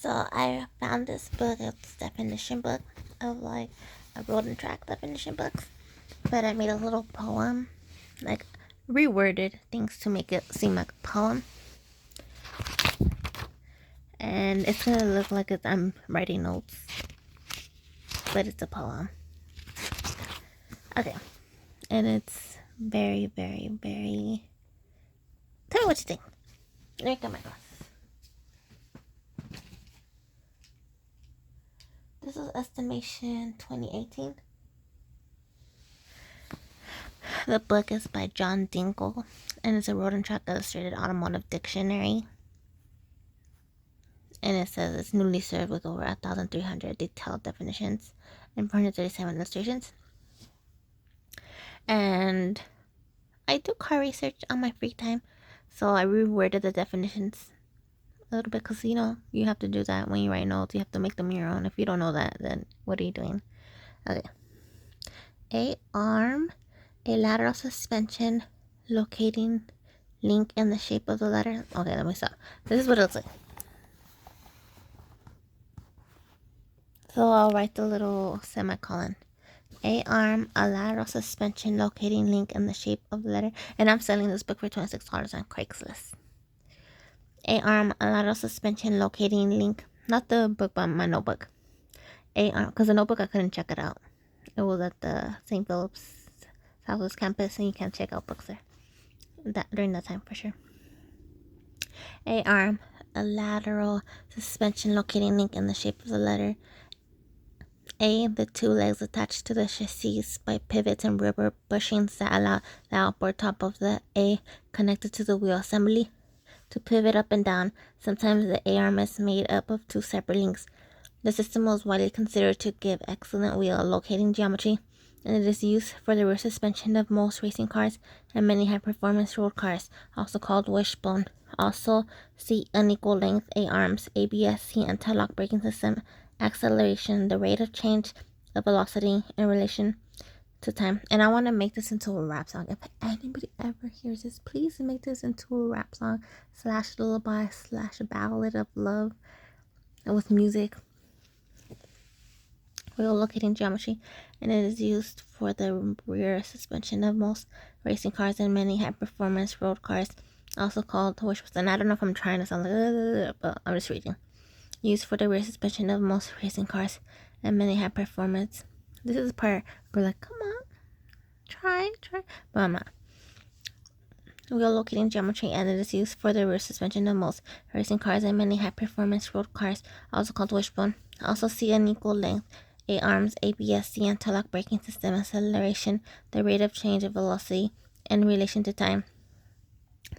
So I found this book. It's a definition book of like a road and track definition books. But I made a little poem, like reworded things to make it seem like a poem. And it's gonna look like I'm writing notes, but it's a poem. Okay. And it's very, very, very... Tell me what you think. Let me get my glasses. This is estimation 2018. The book is by John Dingle, and it's a road and track illustrated automotive dictionary. And it says it's newly served with over 1,300 detailed definitions and 437 illustrations. And I do car research on my free time, so I reworded the definitions a little bit because, you have to do that when you write notes. You have to make them your own. If you don't know that, then what are you doing? Okay. A arm, a lateral suspension locating link in the shape of the letter. Okay, let me stop. This is what it looks like. So I'll write the little semicolon. A arm, a lateral suspension locating link in the shape of the letter. And I'm selling this book for $26 on Craigslist. A arm, a lateral suspension locating link. Not the book, but my notebook. A arm, because the notebook I couldn't check it out. It was at the St. Philip's Southwest campus, and you can't check out books there. During that time for sure. A arm, a lateral suspension locating link in the shape of the letter. A, the two legs attached to the chassis by pivots and rubber bushings that allow the outboard top of the A connected to the wheel assembly to pivot up and down. Sometimes the A-arm is made up of two separate links. The system was widely considered to give excellent wheel locating geometry, and it is used for the rear suspension of most racing cars and many high-performance road cars, also called wishbone. Also, see unequal length A-arms, ABS-C anti-lock braking system, acceleration, the rate of change of velocity in relation to time. And I want to make this into a rap song. If anybody ever hears this, please make this into a rap song / lullaby / ballad of love with music. Wheel locating geometry, and it is used for the rear suspension of most racing cars and many high-performance road cars, also called wishbone. I don't know if I'm trying to sound like, but I'm just reading. Used for the rear suspension of most racing cars and many high-performance. This is the part where like, come on, try, but I'm not. Wheel locating geometry, and it is used for the rear suspension of most racing cars and many high-performance road cars, also called wishbone. Also see unequal length A-arms, ABS-C anti-lock braking system, acceleration, the rate of change of velocity in relation to time,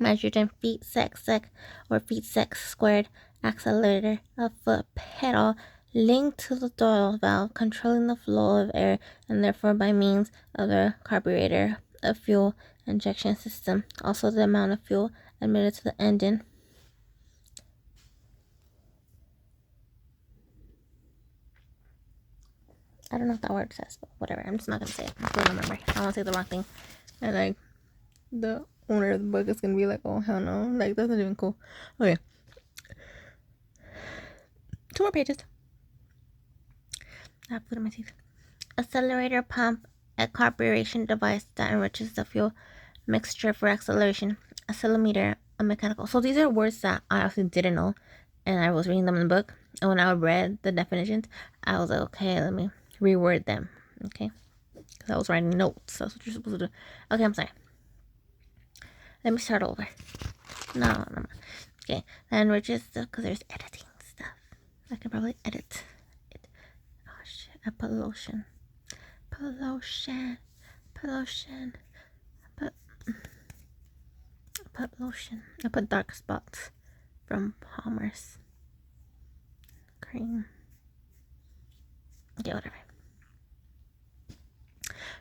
measured in feet sec or feet sec squared, accelerator, a foot pedal linked to the throttle valve, controlling the flow of air and therefore by means of the carburetor, a fuel injection system, also the amount of fuel admitted to the engine. I don't know what that word says, but whatever. I'm just not gonna say it. I don't remember. I don't want to say the wrong thing. And like the owner of the book is gonna be like, "Oh hell no! Like that's not even cool." Okay, 2 more pages. I have food in my teeth. Accelerator pump, a carburation device that enriches the fuel mixture for acceleration. Accelerometer, a mechanical. So these are words that I actually didn't know, and I was reading them in the book. And when I read the definitions, I was like, okay, let me reword them. Okay, because I was writing notes. That's what you're supposed to do. Okay, I'm sorry. Let me start over. No. Okay, that enriches the, because there's editing stuff. I can probably edit it. Oh shit, I put lotion. Put lotion. I put dark spots from Palmer's cream. Okay, whatever.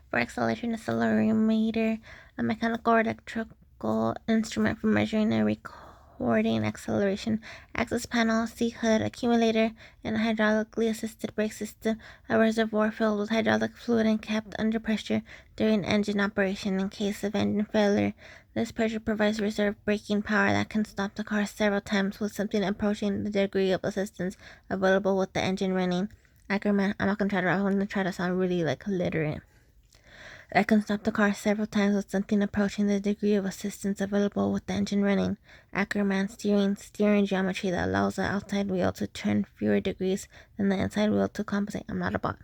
For acceleration, accelerometer, a mechanical or electrical instrument for measuring and recording acceleration. Access panel, seat hood, accumulator, and a hydraulically assisted brake system. A reservoir filled with hydraulic fluid and kept under pressure during engine operation in case of engine failure. This pressure provides reserve braking power that can stop the car several times with something approaching the degree of assistance available with the engine running. Ackerman, I'm going to try to sound really like literate. That can stop the car several times with something approaching the degree of assistance available with the engine running. Ackerman steering geometry that allows the outside wheel to turn fewer degrees than the inside wheel to compensate. I'm not a bot.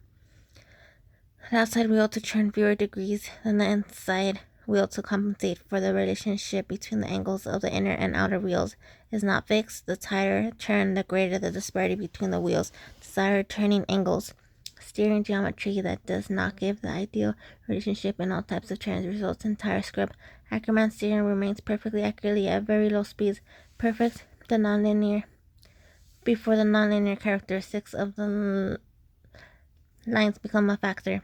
The outside wheel to turn fewer degrees than the inside wheel to compensate for the relationship between the angles of the inner and outer wheels is not fixed. The tighter turn, the greater the disparity between the wheels' desired turning angles. Steering geometry that does not give the ideal relationship in all types of turns results in tire scrub. Ackerman steering remains perfectly accurately at very low speeds. Perfect the nonlinear before the nonlinear characteristics of the lines become a factor.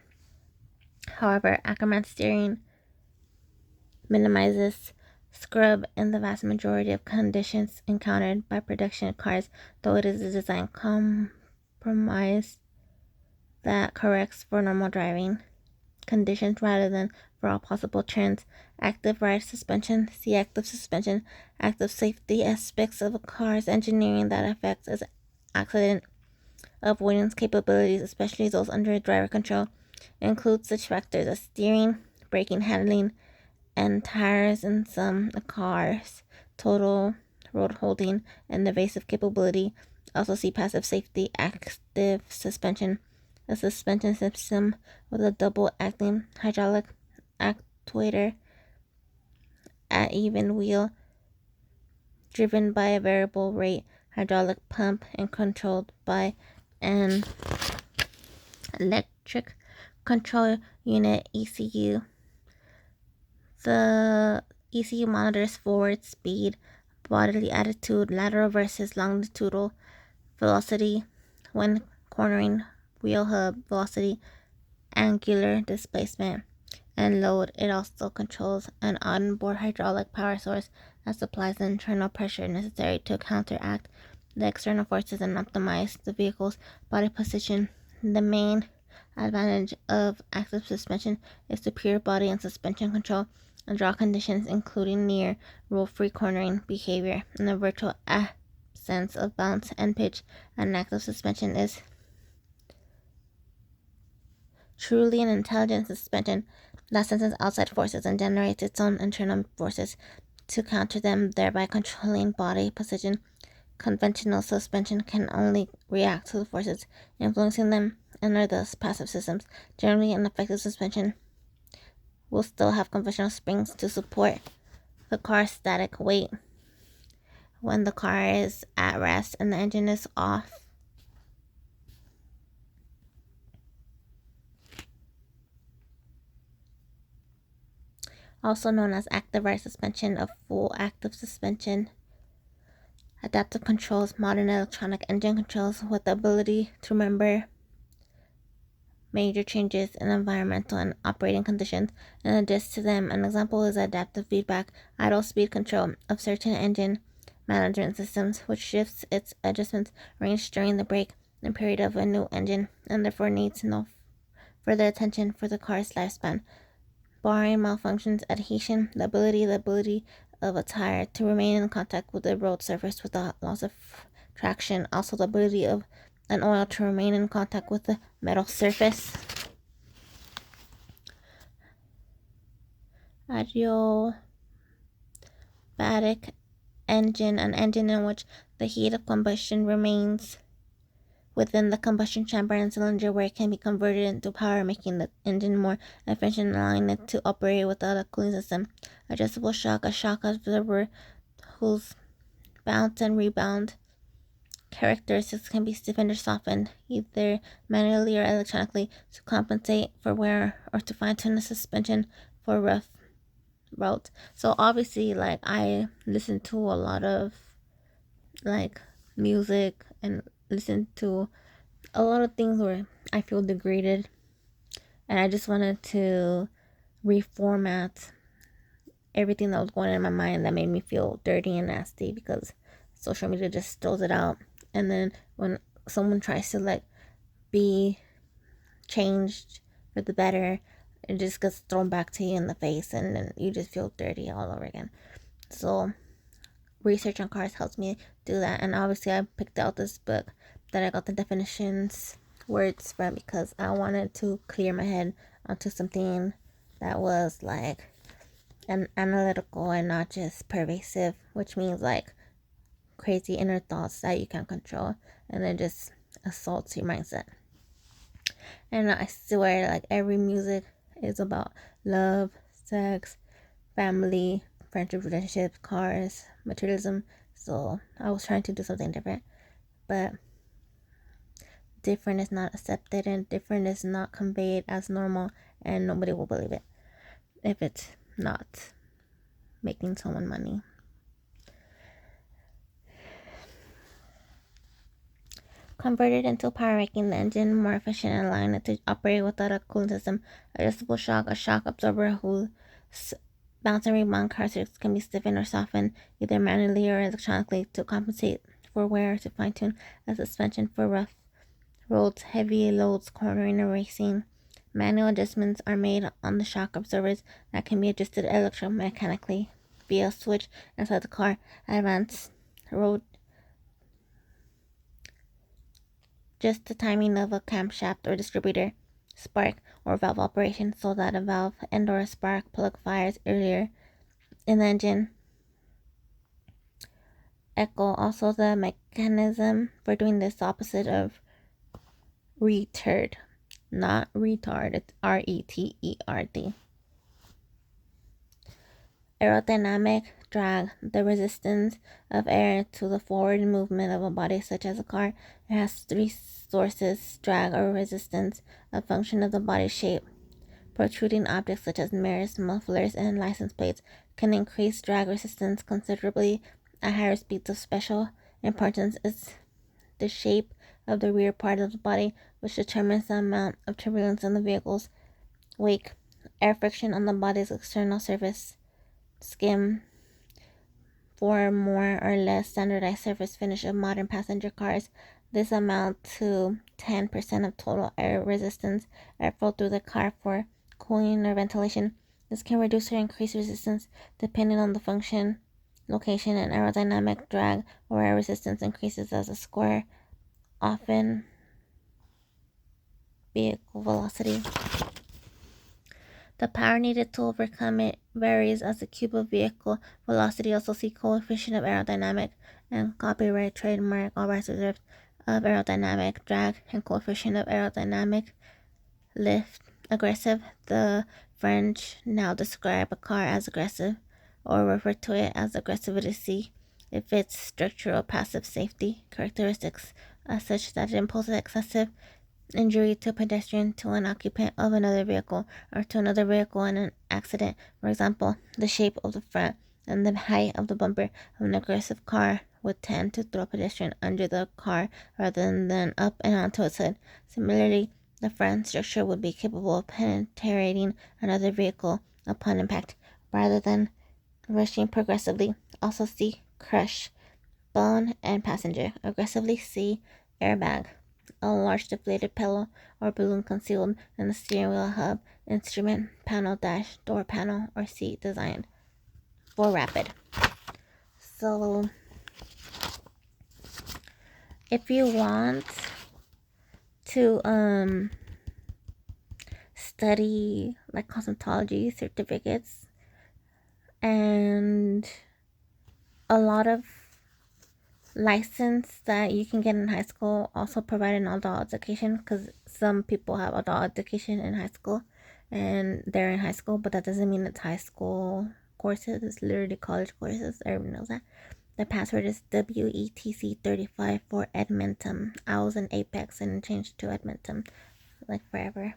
However, Ackerman steering minimizes scrub in the vast majority of conditions encountered by production cars, though it is a design compromise that corrects for normal driving conditions rather than for all possible turns. Active ride suspension. See active suspension. Active safety aspects of a car's engineering that affects its accident avoidance capabilities, especially those under driver control, include such factors as steering, braking, handling, and tires in some cars, total road holding, and evasive capability. Also see passive safety, active suspension, a suspension system with a double acting hydraulic actuator at even wheel, driven by a variable rate hydraulic pump and controlled by an electric control unit ECU. The ECU monitors forward speed, bodily attitude, lateral versus longitudinal velocity when cornering, wheel hub velocity, angular displacement, and load. It also controls an onboard hydraulic power source that supplies the internal pressure necessary to counteract the external forces and optimize the vehicle's body position. The main advantage of active suspension is superior body and suspension control and draw conditions, including near roll-free cornering behavior and the virtual absence of bounce and pitch. An active suspension is truly an intelligent suspension that senses outside forces and generates its own internal forces to counter them, thereby controlling body position. Conventional suspension can only react to the forces influencing them and are thus passive systems. Generally, an effective suspension will still have conventional springs to support the car's static weight when the car is at rest and the engine is off. Also known as active ride suspension, a full active suspension. Adaptive controls, modern electronic engine controls with the ability to remember major changes in environmental and operating conditions and adjust to them. An example is adaptive feedback, idle speed control of certain engine management systems, which shifts its adjustment range during the break and period of a new engine and therefore needs no further attention for the car's lifespan. Barring malfunctions, adhesion, the ability of a tire to remain in contact with the road surface without loss of traction. Also the ability of an oil to remain in contact with the metal surface. Adiabatic engine, an engine in which the heat of combustion remains within the combustion chamber and cylinder where it can be converted into power, making the engine more efficient and allowing it to operate without a cooling system. Adjustable shock, a shock absorber whose bounce and rebound characteristics can be stiffened or softened, either manually or electronically, to compensate for wear or to fine-tune the suspension for rough roads. So obviously, like, I listen to a lot of like music and listen to a lot of things where I feel degraded, and I just wanted to reformat everything that was going on in my mind that made me feel dirty and nasty, because social media just throws it out. And then when someone tries to like be changed for the better, it just gets thrown back to you in the face, and then you just feel dirty all over again. So research on cars helps me do that. And obviously I picked out this book that I got the definitions words from because I wanted to clear my head onto something that was like an analytical and not just pervasive, which means like crazy inner thoughts that you can't control, and it just assaults your mindset. And I swear, like, every music is about love, sex, family, friendship, relationships, cars, materialism. So I was trying to do something different, but different is not accepted, and different is not conveyed as normal, and nobody will believe it if it's not making someone money. Converted into power, making the engine more efficient and allowing it to operate without a cooling system. Adjustable shock, a shock absorber whose bounce and rebound characteristics can be stiffened or softened either manually or electronically to compensate for wear or to fine-tune a suspension for rough roads, heavy loads, cornering, or racing. Manual adjustments are made on the shock absorbers that can be adjusted electromechanically via a switch inside the car. Advanced road just the timing of a camshaft or distributor, spark, or valve operation so that a valve and or a spark plug fires earlier in the engine. Echo, also the mechanism for doing this opposite of retard, not retard, it's R-E-T-E-R-D. Aerodynamic drag, the resistance of air to the forward movement of a body such as a car. It has three sources: drag or resistance, a function of the body's shape. Protruding objects such as mirrors, mufflers, and license plates can increase drag resistance considerably at higher speeds. Of special importance is the shape of the rear part of the body, which determines the amount of turbulence in the vehicle's wake. Air friction on the body's external surface, skim, for more or less standardized surface finish of modern passenger cars. This amounts to 10% of total air resistance. Airflow through the car for cooling or ventilation. This can reduce or increase resistance depending on the function, location, and aerodynamic drag, or air resistance increases as a square, often vehicle velocity. The power needed to overcome it varies as the cube of vehicle velocity. Also see coefficient of aerodynamic and copyright trademark all rights reserved of aerodynamic drag and coefficient of aerodynamic lift. Aggressive. The French now describe a car as aggressive or refer to it as aggressivity if its structural passive safety characteristics are such that it imposes excessive injury to a pedestrian, to an occupant of another vehicle, or to another vehicle in an accident. For example, the shape of the front and the height of the bumper of an aggressive car would tend to throw a pedestrian under the car rather than up and onto its head. Similarly, the front structure would be capable of penetrating another vehicle upon impact rather than rushing progressively. Also see crush, bone, and passenger. Aggressively see airbag, a large deflated pillow or balloon concealed in the steering wheel hub, instrument panel, dash, door panel, or seat design for rapid. So if you want to study like cosmetology certificates and a lot of license that you can get in high school also provide an adult education, because some people have adult education in high school and they're in high school, but that doesn't mean it's high school courses. It's literally college courses. Everyone knows that. The password is WETC35 for Edmonton. I was in Apex and changed to Edmonton like forever.